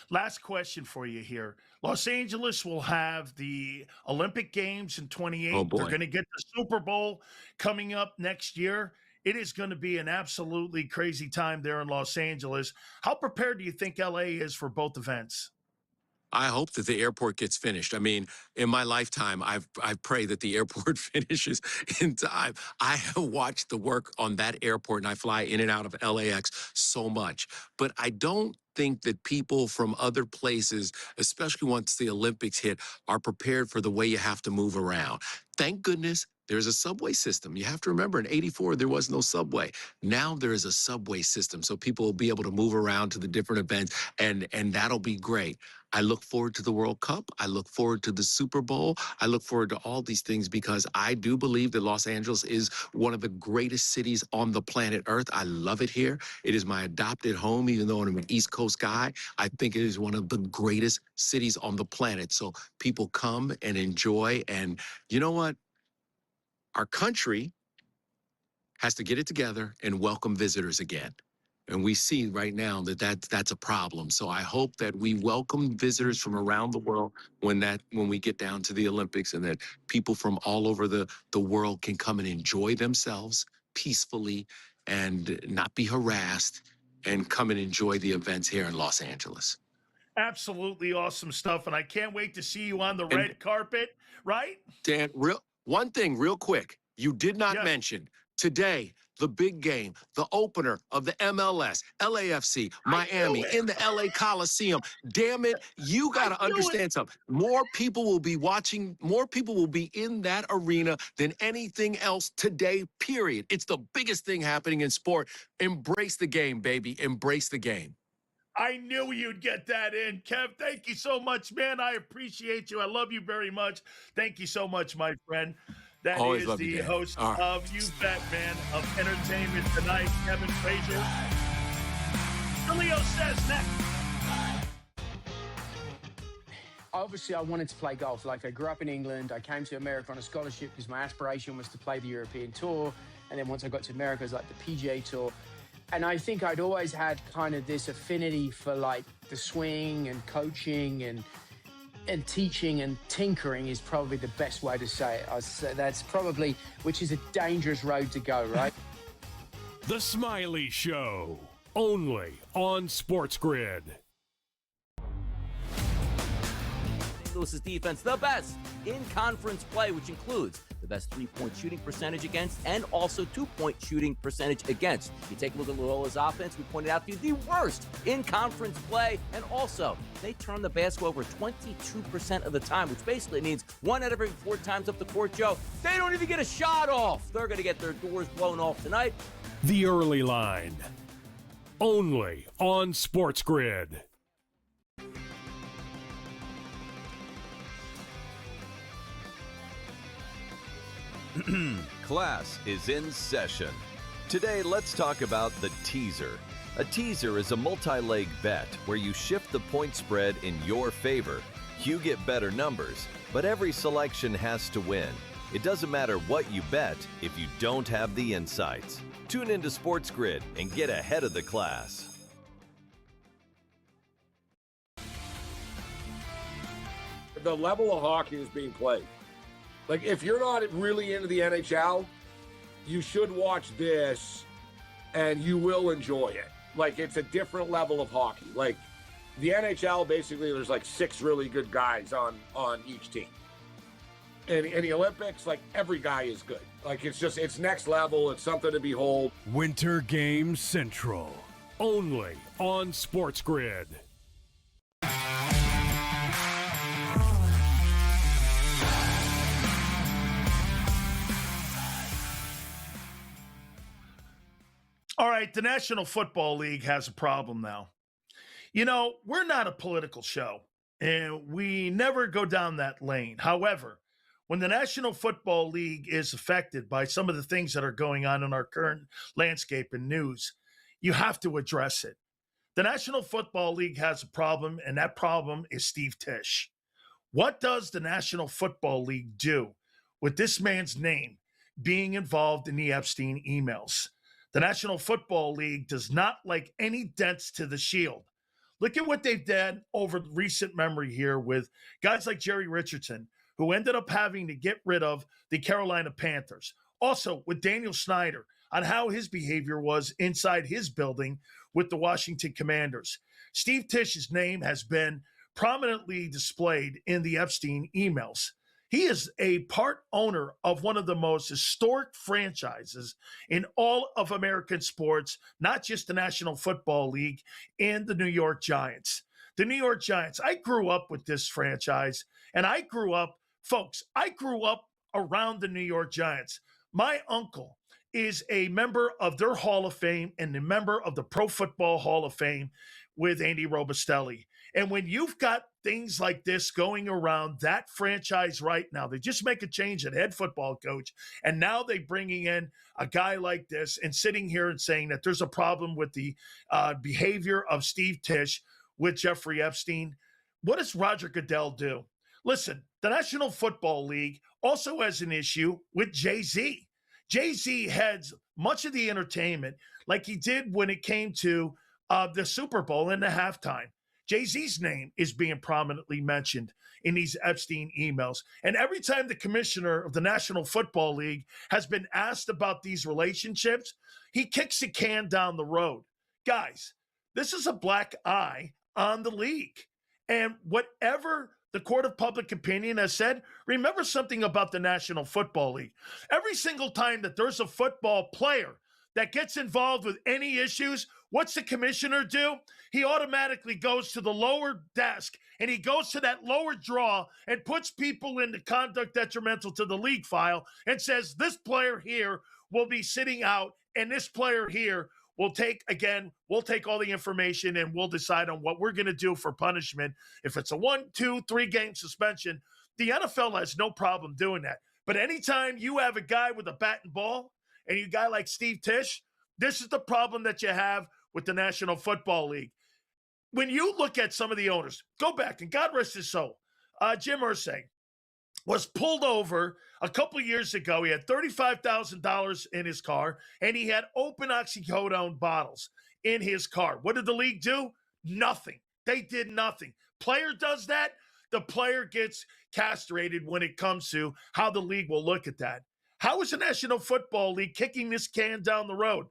Last question for you here. Los Angeles will have the Olympic Games in 28.
Oh, boy.
They're going to get the Super Bowl coming up next year. It is going to be an absolutely crazy time there in Los Angeles. How prepared do you think LA is for both events?
I hope that the airport gets finished. I mean, in my lifetime, I pray that the airport finishes in time. I have watched the work on that airport, and I fly in and out of LAX so much. But I don't think that people from other places, especially once the Olympics hit, are prepared for the way you have to move around. Thank goodness there's a subway system. You have to remember, in '84, there was no subway. Now there is a subway system, so people will be able to move around to the different events, and that'll be great. I look forward to the World Cup. I look forward to the Super Bowl. I look forward to all these things because I do believe that Los Angeles is one of the greatest cities on the planet Earth. I love it here. It is my adopted home, even though I'm an East Coast guy. I think it is one of the greatest cities on the planet. So people come and enjoy. And you know what? Our country has to get it together and welcome visitors again. And we see right now that that's a problem. So I hope that we welcome visitors from around the world when we get down to the Olympics, and that people from all over the world can come and enjoy themselves peacefully and not be harassed, and come and enjoy the events here in Los Angeles.
Absolutely awesome stuff. And I can't wait to see you on the red carpet, right?
Dan, one thing real quick. You did not mention today, the big game, the opener of the MLS, LAFC, Miami, in the LA Coliseum. Damn it, you got to understand something. More people will be watching, more people will be in that arena than anything else today, period. It's the biggest thing happening in sport. Embrace the game, baby. Embrace the game.
I knew you'd get that in, Kev. Thank you so much, man. I appreciate you. I love you very much. Thank you so much, my friend. That
Always
is
love
the
you,
host of You Bet, man, of Entertainment Tonight, Kevin Frazier. Sileo says next.
Obviously, I wanted to play golf. Like, I grew up in England. I came to America on a scholarship because my aspiration was to play the European Tour. And then once I got to America, it was like the PGA Tour. And I think I'd always had kind of this affinity for like the swing and coaching and teaching and tinkering is probably the best way to say it. That's probably, which is a dangerous road to go, right?
The Smiley Show, only on SportsGrid.
Lewis's defense, the best in conference play, which includes the best three-point shooting percentage against and also two-point shooting percentage against. You take a look at Loyola's offense, we pointed out to you the worst in conference play, and also they turn the basketball over 22% of the time, which basically means 1 out of every 4 times up the court, Joe, they don't even get a shot off. They're going to get their doors blown off tonight.
The Early Line, only on SportsGrid.
Class is in session. Today, let's talk about the teaser. A teaser is a multi-leg bet where you shift the point spread in your favor. You get better numbers, but every selection has to win. It doesn't matter what you bet if you don't have the insights. Tune into SportsGrid and get ahead of the class.
The level of hockey is being played. Like, if you're not really into the NHL, you should watch this and you will enjoy it. Like, it's a different level of hockey. Like, the NHL, basically, there's like 6 really good guys on each team. And in the Olympics, like, every guy is good. Like, it's next level. It's something to behold.
Winter Game Central, only on SportsGrid.
All right, the National Football League has a problem now. You know, we're not a political show, and we never go down that lane. However, when the National Football League is affected by some of the things that are going on in our current landscape and news, you have to address it. The National Football League has a problem, and that problem is Steve Tisch. What does the National Football League do with this man's name being involved in the Epstein emails? The National Football League does not like any dents to the shield. Look at what they've done over recent memory here with guys like Jerry Richardson, who ended up having to get rid of the Carolina Panthers. Also with Daniel Snyder on how his behavior was inside his building with the Washington Commanders. Steve Tisch's name has been prominently displayed in the Epstein emails. He is a part owner of one of the most historic franchises in all of American sports, not just the National Football League and the New York Giants. The New York Giants, I grew up with this franchise, and I grew up around the New York Giants. My uncle is a member of their Hall of Fame and a member of the Pro Football Hall of Fame with Andy Robustelli. And when you've got things like this going around that franchise right now, they just make a change at head football coach, and now they're bringing in a guy like this and sitting here and saying that there's a problem with the behavior of Steve Tisch with Jeffrey Epstein. What does Roger Goodell do? Listen, the National Football League also has an issue with Jay-Z. Jay-Z heads much of the entertainment like he did when it came to the Super Bowl and the halftime. Jay-Z's name is being prominently mentioned in these Epstein emails. And every time the commissioner of the National Football League has been asked about these relationships, he kicks a can down the road. Guys, this is a black eye on the league. And whatever the court of public opinion has said, remember something about the National Football League. Every single time that there's a football player that gets involved with any issues, what's the commissioner do? He automatically goes to the lower desk and he goes to that lower draw and puts people into conduct detrimental to the league file and says, this player here will be sitting out and this player here will take, again, we'll take all the information and we'll decide on what we're going to do for punishment. If it's a 1, 2, 3 game suspension, the NFL has no problem doing that. But anytime you have a guy with a bat and ball and you guy like Steve Tisch, this is the problem that you have with the National Football League. When you look at some of the owners, go back, and God rest his soul, Jim Irsay was pulled over a couple of years ago. He had $35,000 in his car, and he had open oxycodone bottles in his car. What did the league do? Nothing. They did nothing. Player does that, the player gets castrated when it comes to how the league will look at that. How is the National Football League kicking this can down the road?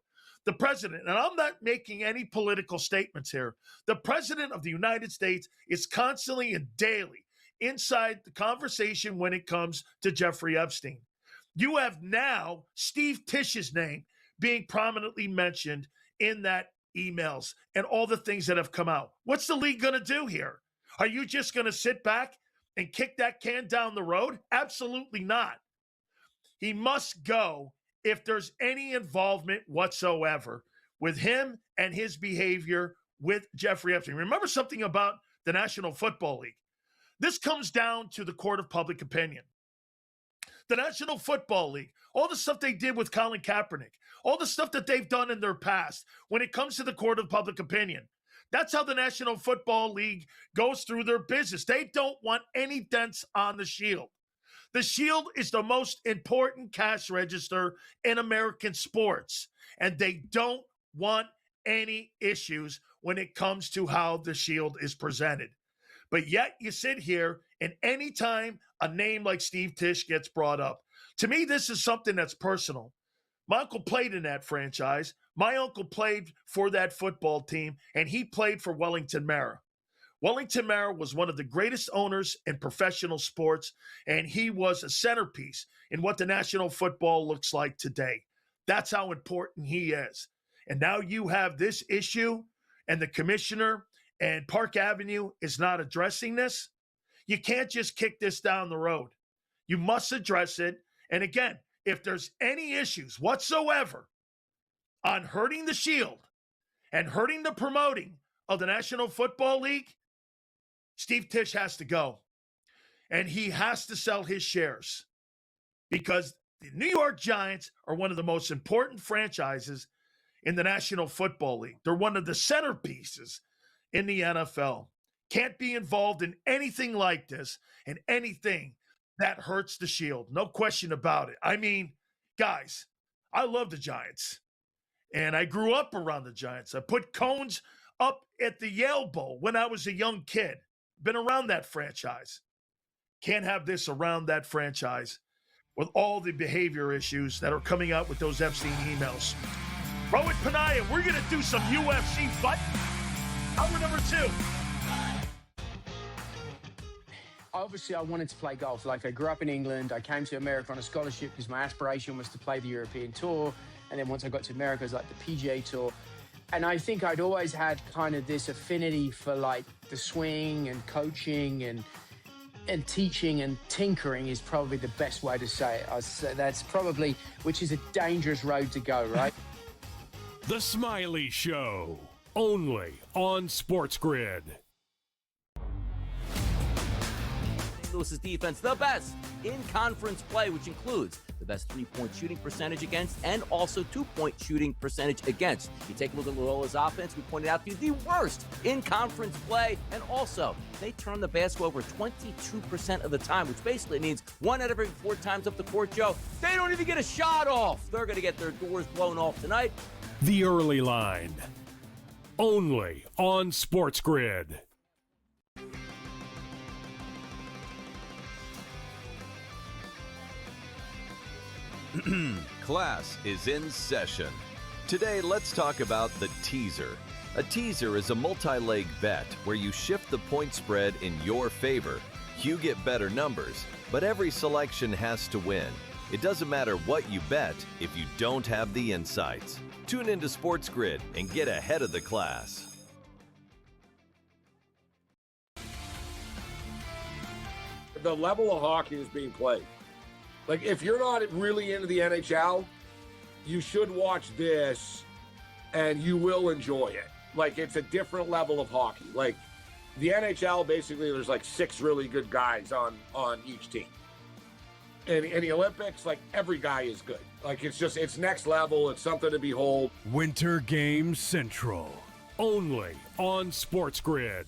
The president, and I'm not making any political statements here, the president of the United States is constantly and daily inside the conversation when it comes to Jeffrey Epstein. You have now Steve Tish's name being prominently mentioned in that emails and all the things that have come out. What's the league going to do here? Are you just going to sit back and kick that can down the road? Absolutely not. He must go if there's any involvement whatsoever with him and his behavior with Jeffrey Epstein. Remember something about the National Football League. This comes down to the court of public opinion. The National Football League, all the stuff they did with Colin Kaepernick, all the stuff that they've done in their past, when it comes to the court of public opinion, that's how the National Football League goes through their business. They don't want any dents on the shield. The shield is the most important cash register in American sports, and they don't want any issues when it comes to how the shield is presented. But yet you sit here, and anytime a name like Steve Tisch gets brought up, to me, this is something that's personal. My uncle played in that franchise. My uncle played for that football team, and he played for Wellington Mara. Wellington Mara was one of the greatest owners in professional sports, and he was a centerpiece in what the National Football looks like today. That's how important he is. And now you have this issue, and the commissioner and Park Avenue is not addressing this. You can't just kick this down the road. You must address it. And again, if there's any issues whatsoever on hurting the shield and hurting the promoting of the National Football League, Steve Tisch has to go. And he has to sell his shares because the New York Giants are one of the most important franchises in the National Football League. They're one of the centerpieces in the NFL. Can't be involved in anything like this and anything that hurts the shield. No question about it. I mean, guys, I love the Giants. And I grew up around the Giants. I put cones up at the Yale Bowl when I was a young kid. Been around that franchise. Can't have this around that franchise with all the behavior issues that are coming out with those Epstein emails. Rohit Panaya, we're going to do some UFC fight. Hour number 2.
Obviously, I wanted to play golf. Like, I grew up in England. I came to America on a scholarship because my aspiration was to play the European Tour. And then once I got to America, it was like the PGA Tour. And I think I'd always had kind of this affinity for like the swing and coaching and teaching and tinkering is probably the best way to say it. That's probably, which is a dangerous road to go, right?
The Smiley Show, only on SportsGrid.
Lewis's defense, the best in conference play, which includes the best three-point shooting percentage against and also two-point shooting percentage against. You take a look at Loyola's offense, we pointed out to you the worst in conference play, and also they turn the basketball over 22% of the time, which basically means 1 out of every 4 times up the court, Joe, they don't even get a shot off. They're going to get their doors blown off tonight.
The Early Line, only on SportsGrid.
Class is in session. Today, let's talk about the teaser. A teaser is a multi-leg bet where you shift the point spread in your favor. You get better numbers, but every selection has to win. It doesn't matter what you bet if you don't have the insights. Tune into SportsGrid and get ahead of the class.
The level of hockey is being played. Like, if you're not really into the NHL, you should watch this and you will enjoy it. Like, it's a different level of hockey. Like, the NHL, basically, there's like 6 really good guys on each team. And in the Olympics, like, every guy is good. Like, it's next level. It's something to behold.
Winter Games Central, only on SportsGrid.